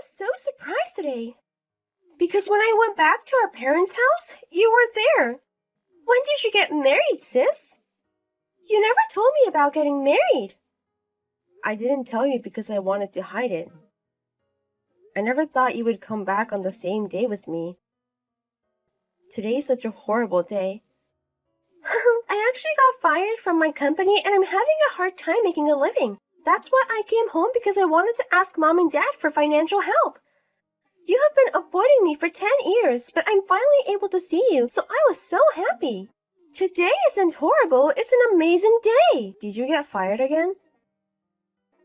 was so surprised today. Because when I went back to our parents' house, you weren't there. When did you get married, sis? You never told me about getting married. I didn't tell you because I wanted to hide it. I never thought you would come back on the same day with me. Today's such a horrible day. I actually got fired from my company and I'm having a hard time making a living. That's why I came home because I wanted to ask Mom and Dad for financial help. You have been avoiding me for 10 years, but I'm finally able to see you, so I was so happy. Today isn't horrible, it's an amazing day. Did you get fired again?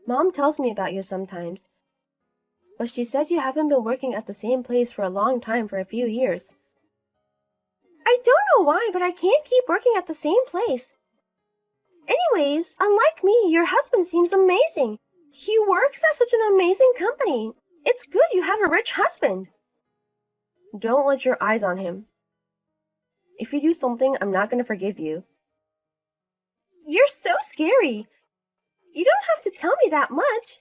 Mom tells me about you sometimes, but she says you haven't been working at the same place for a long time for a few years. I don't know why, but I can't keep working at the same place. Anyways, unlike me, your husband seems amazing. He works at such an amazing company. It's good you have a rich husband. Don't let your eyes on him. If you do something, I'm not going to forgive you. You're so scary. You don't have to tell me that much.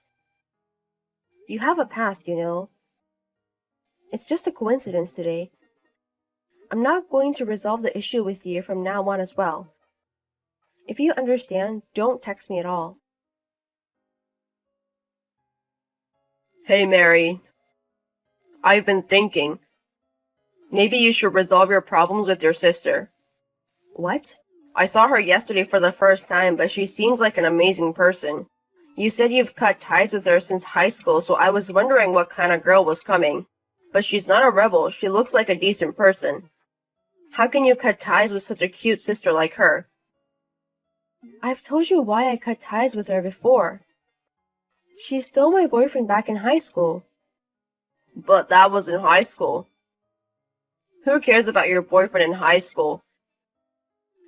You have a past, you know. It's just a coincidence today. I'm not going to resolve the issue with you from now on as well. If you understand, don't text me at all. Hey, Mary. I've been thinking. Maybe you should resolve your problems with your sister. What? I saw her yesterday for the first time, but she seems like an amazing person. You said you've cut ties with her since high school, so I was wondering what kind of girl was coming. But she's not a rebel. She looks like a decent person. How can you cut ties with such a cute sister like her? I've told you why I cut ties with her before. She stole my boyfriend back in high school. But that was in high school. Who cares about your boyfriend in high school?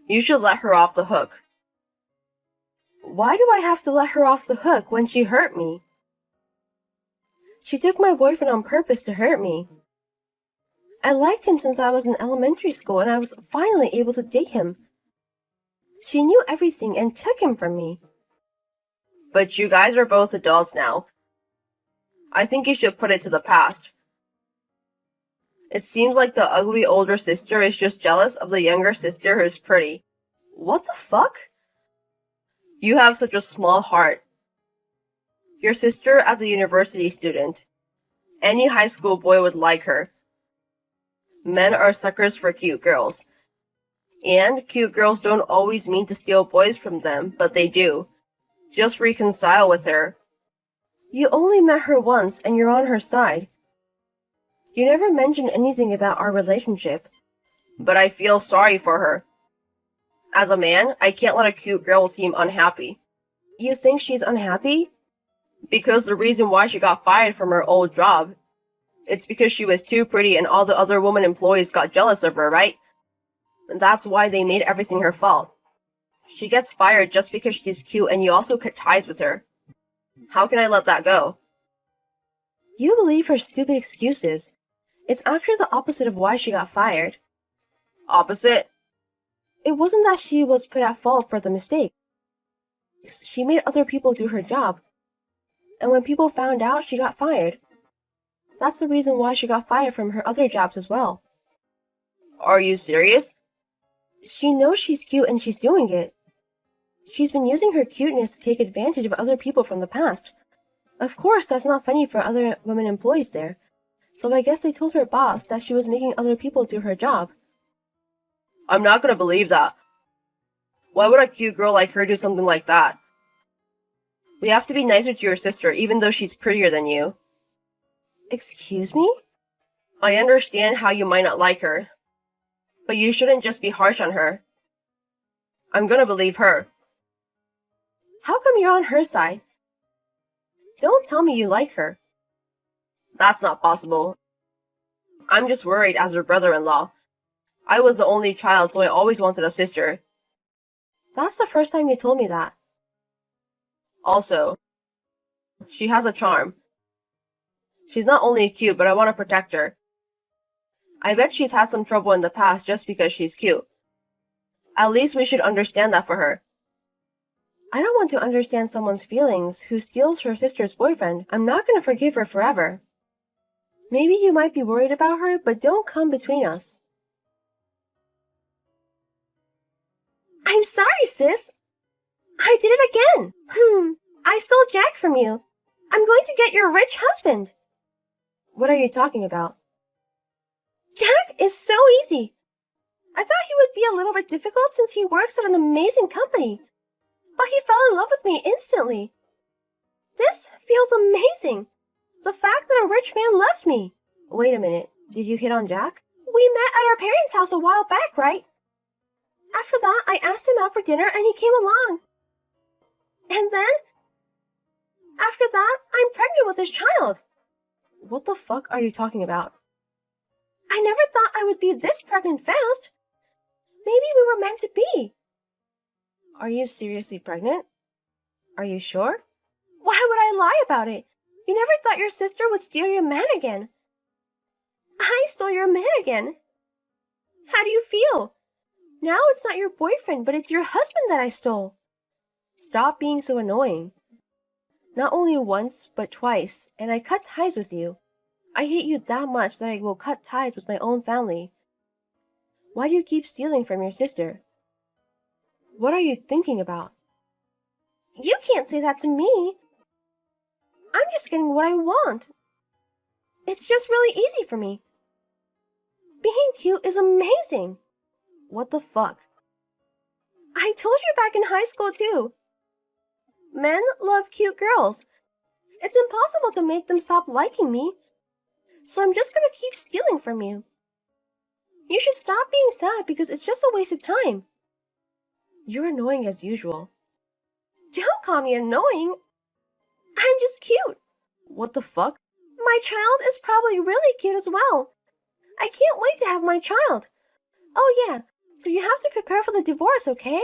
You should let her off the hook. Why do I have to let her off the hook when she hurt me? She took my boyfriend on purpose to hurt me. I liked him since I was in elementary school and I was finally able to date him. She knew everything and took him from me. But you guys are both adults now. I think you should put it to the past. It seems like the ugly older sister is just jealous of the younger sister who's pretty. What the fuck? You have such a small heart. Your sister as a university student. Any high school boy would like her. Men are suckers for cute girls. And cute girls don't always mean to steal boys from them, but they do. Just reconcile with her. You only met her once and you're on her side. You never mentioned anything about our relationship. But I feel sorry for her. As a man, I can't let a cute girl seem unhappy. You think she's unhappy? Because the reason why she got fired from her old job. It's because she was too pretty and all the other women employees got jealous of her, right? And that's why they made everything her fault. She gets fired just because she's cute and you also cut ties with her. How can I let that go? You believe her stupid excuses. It's actually the opposite of why she got fired. Opposite? It wasn't that she was put at fault for the mistake. She made other people do her job. And when people found out, she got fired. That's the reason why she got fired from her other jobs as well. Are you serious? She knows she's cute and she's doing it. She's been using her cuteness to take advantage of other people from the past. Of course, that's not funny for other women employees there. So I guess they told her boss that she was making other people do her job. I'm not gonna believe that. Why would a cute girl like her do something like that? We have to be nicer to your sister, even though she's prettier than you. Excuse me? I understand how you might not like her. But you shouldn't just be harsh on her. I'm gonna believe her. How come you're on her side? Don't tell me you like her. That's not possible. I'm just worried as her brother-in-law. I was the only child, so I always wanted a sister. That's the first time you told me that. Also, she has a charm. She's not only cute, but I want to protect her. I bet she's had some trouble in the past just because she's cute. At least we should understand that for her. I don't want to understand someone's feelings who steals her sister's boyfriend. I'm not going to forgive her forever. Maybe you might be worried about her, but don't come between us. I'm sorry, sis. I did it again. I stole Jack from you. I'm going to get your rich husband. What are you talking about? Jack is so easy. I thought he would be a little bit difficult since he works at an amazing company. But he fell in love with me instantly. This feels amazing. The fact that a rich man loves me. Wait a minute. Did you hit on Jack? We met at our parents' house a while back, right? After that, I asked him out for dinner and he came along. And then, after that, I'm pregnant with his child. What the fuck are you talking about? I never thought I would be this pregnant fast. Maybe we were meant to be. Are you seriously pregnant? Are you sure? Why would I lie about it? You never thought your sister would steal your man again. I stole your man again. How do you feel? Now it's not your boyfriend, but it's your husband that I stole. Stop being so annoying. Not only once, but twice, and I cut ties with you. I hate you that much that I will cut ties with my own family. Why do you keep stealing from your sister? What are you thinking about? You can't say that to me. I'm just getting what I want. It's just really easy for me. Being cute is amazing. What the fuck? I told you back in high school too. Men love cute girls. It's impossible to make them stop liking me. So I'm just gonna keep stealing from you. You should stop being sad because it's just a waste of time. You're annoying as usual. Don't call me annoying. I'm just cute. What the fuck? My child is probably really cute as well. I can't wait to have my child. Oh yeah, so you have to prepare for the divorce, okay?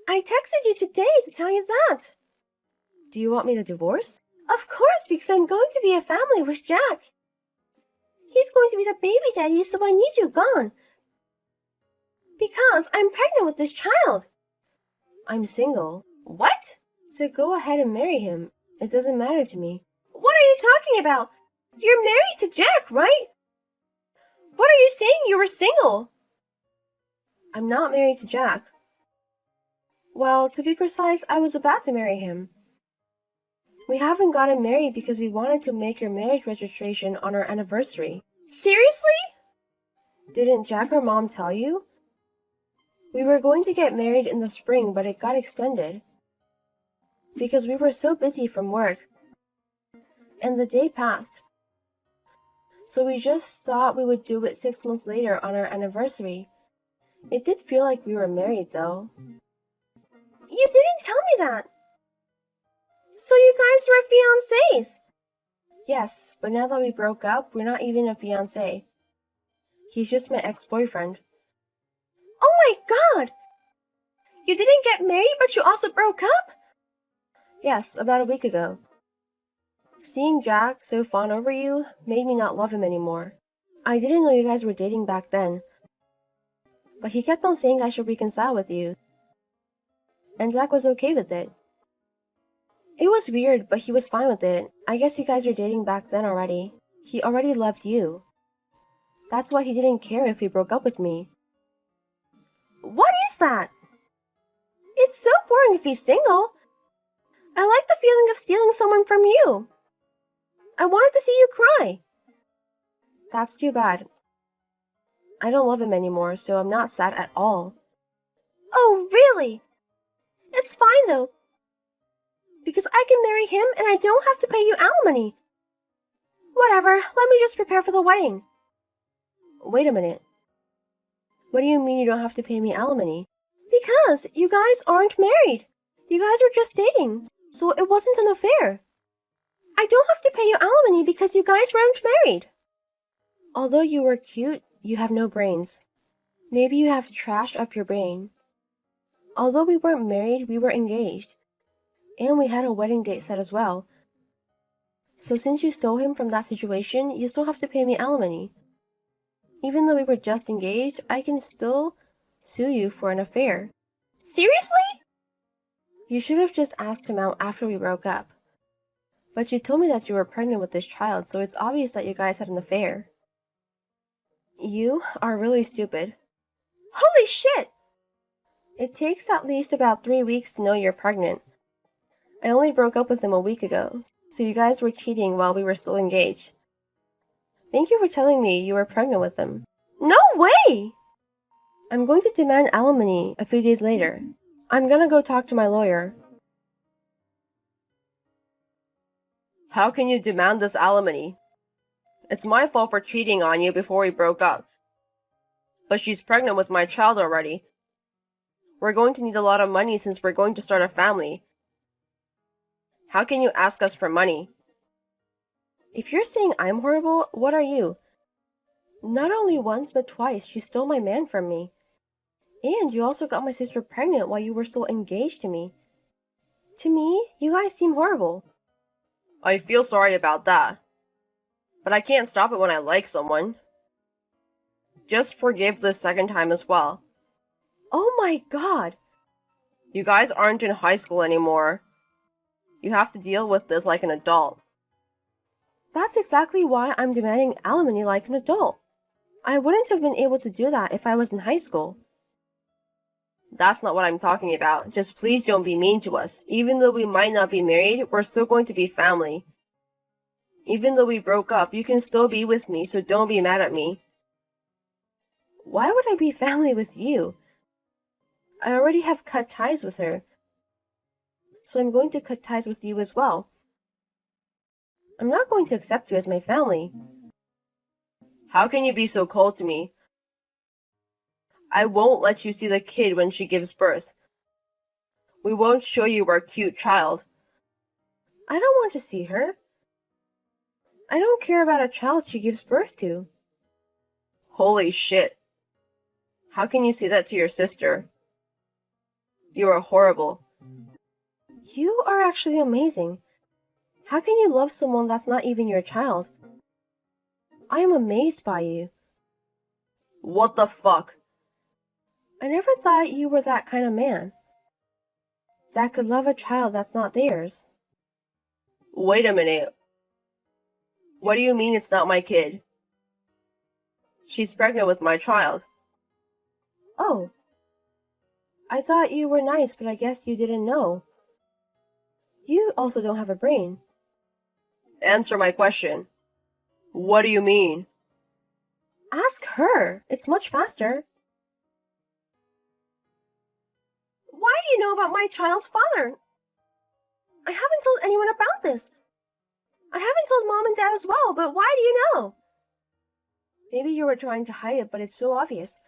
I texted you today to tell you that. Do you want me to divorce? Of course, because I'm going to be a family with Jack. He's going to be the baby daddy, so I need you gone. Because I'm pregnant with this child. I'm single. What? So go ahead and marry him. It doesn't matter to me. What are you talking about? You're married to Jack, right? What are you saying? You were single. I'm not married to Jack. Well, to be precise, I was about to marry him. We haven't gotten married because we wanted to make your marriage registration on our anniversary. Seriously? Didn't Jack or Mom tell you? We were going to get married in the spring, but it got extended. Because we were so busy from work. And the day passed. So we just thought we would do it 6 months later on our anniversary. It did feel like we were married, though. You didn't tell me that. So you guys were fiancés? Yes, but now that we broke up, we're not even a fiancé. He's just my ex-boyfriend. Oh my god! You didn't get married, but you also broke up? Yes, about a week ago. Seeing Jack so fawn over you made me not love him anymore. I didn't know you guys were dating back then. But he kept on saying I should reconcile with you. And Jack was okay with it. It was weird, but he was fine with it. I guess you guys were dating back then already. He already loved you. That's why he didn't care if he broke up with me. What is that? It's so boring if he's single. I like the feeling of stealing someone from you. I wanted to see you cry. That's too bad. I don't love him anymore, so I'm not sad at all. Oh, really? It's fine though. Because I can marry him and I don't have to pay you alimony. Whatever, let me just prepare for the wedding. Wait a minute. What do you mean you don't have to pay me alimony? Because you guys aren't married. You guys were just dating, so it wasn't an affair. I don't have to pay you alimony because you guys weren't married. Although you were cute, you have no brains. Maybe you have trash up your brain. Although we weren't married, we were engaged. And we had a wedding date set as well. So since you stole him from that situation, you still have to pay me alimony. Even though we were just engaged, I can still sue you for an affair. Seriously? You should have just asked him out after we broke up. But you told me that you were pregnant with this child, so it's obvious that you guys had an affair. You are really stupid. Holy shit! It takes at least about 3 weeks to know you're pregnant. I only broke up with him a week ago, so you guys were cheating while we were still engaged. Thank you for telling me you were pregnant with him. No way! I'm going to demand alimony a few days later. I'm gonna go talk to my lawyer. How can you demand this alimony? It's my fault for cheating on you before we broke up. But she's pregnant with my child already. We're going to need a lot of money since we're going to start a family. How can you ask us for money? If you're saying I'm horrible, what are you? Not only once but twice she stole my man from me. And you also got my sister pregnant while you were still engaged to me. To me, you guys seem horrible. I feel sorry about that. But I can't stop it when I like someone. Just forgive the second time as well. Oh my god! You guys aren't in high school anymore. You have to deal with this like an adult. That's exactly why I'm demanding alimony like an adult. I wouldn't have been able to do that if I was in high school. That's not what I'm talking about. Just please don't be mean to us. Even though we might not be married, we're still going to be family. Even though we broke up, you can still be with me, so don't be mad at me. Why would I be family with you? I already have cut ties with her. So I'm going to cut ties with you as well. I'm not going to accept you as my family. How can you be so cold to me? I won't let you see the kid when she gives birth. We won't show you our cute child. I don't want to see her. I don't care about a child she gives birth to. Holy shit. How can you say that to your sister? You are horrible. You are actually amazing. How can you love someone that's not even your child? I am amazed by you. What the fuck? I never thought you were that kind of man. That could love a child that's not theirs. Wait a minute. What do you mean it's not my kid? She's pregnant with my child. Oh. I thought you were nice, but I guess you didn't know. You also don't have a brain. Answer my question. What do you mean? Ask her. It's much faster. Why do you know about my child's father? I haven't told anyone about this. I haven't told Mom and Dad as well, but why do you know? Maybe you were trying to hide it, but it's so obvious.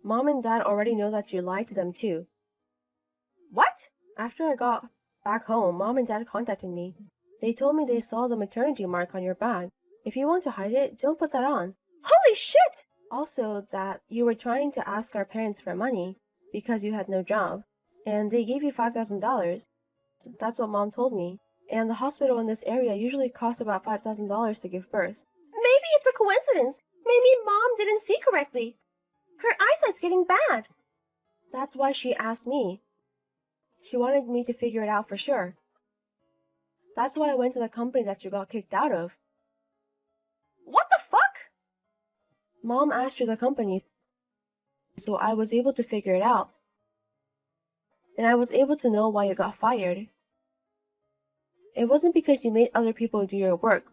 Mom and Dad already know that you lied to them too. What? After I got back home, Mom and Dad contacted me. They told me they saw the maternity mark on your bag. If you want to hide it, don't put that on. Holy shit! Also, that you were trying to ask our parents for money because you had no job, and they gave you $5,000. That's what Mom told me. And the hospital in this area usually costs about $5,000 to give birth. Maybe it's a coincidence. Maybe Mom didn't see correctly. Her eyesight's getting bad. That's why she asked me. She wanted me to figure it out for sure. That's why I went to the company that you got kicked out of. What the fuck? Mom asked you the company, so I was able to figure it out. And I was able to know why you got fired. It wasn't because you made other people do your work,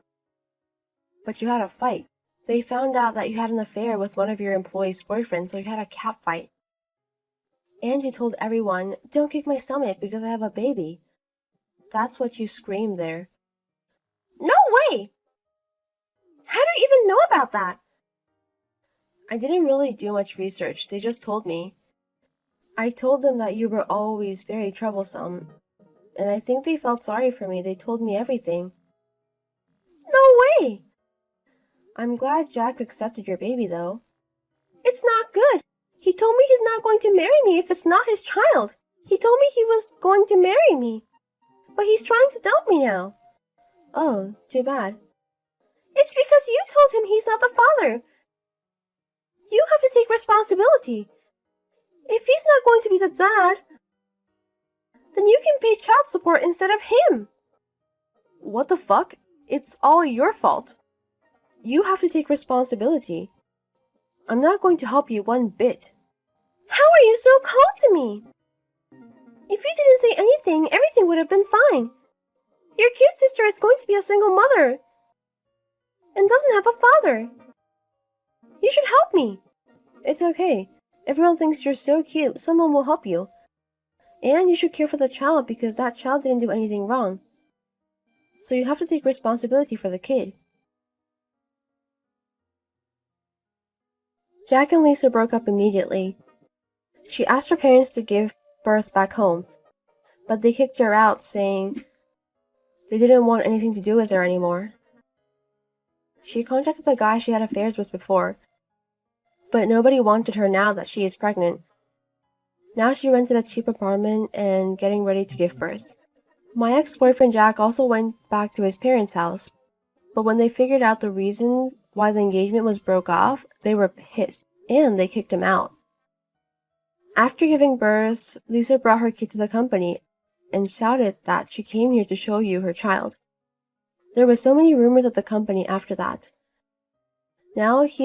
but you had a fight. They found out that you had an affair with one of your employees' boyfriends, so you had a cat fight. And you told everyone, "Don't kick my stomach because I have a baby." That's what you screamed there. No way! How do you even know about that? I didn't really do much research. They just told me. I told them that you were always very troublesome, and I think they felt sorry for me. They told me everything. No way! I'm glad Jack accepted your baby, though. It's not good. He told me he's not going to marry me if it's not his child. He told me he was going to marry me, but he's trying to dump me now. Oh, too bad. It's because you told him he's not the father. You have to take responsibility. If he's not going to be the dad, then you can pay child support instead of him. What the fuck? It's all your fault. You have to take responsibility. I'm not going to help you one bit. How are you so cold to me? If you didn't say anything, everything would have been fine. Your cute sister is going to be a single mother and doesn't have a father. You should help me. It's okay. Everyone thinks you're so cute, someone will help you. And you should care for the child because that child didn't do anything wrong. So you have to take responsibility for the kid. Jack and Lisa broke up immediately. She asked her parents to give birth back home, but they kicked her out, saying they didn't want anything to do with her anymore. She contacted the guy she had affairs with before, but nobody wanted her now that she is pregnant. Now she rented a cheap apartment and getting ready to give birth. My ex-boyfriend Jack also went back to his parents' house, but when they figured out the reason why the engagement was broke off, they were pissed, and they kicked him out. After giving birth, Lisa brought her kid to the company and shouted that she came here to show you her child. There were so many rumors at the company after that. Now he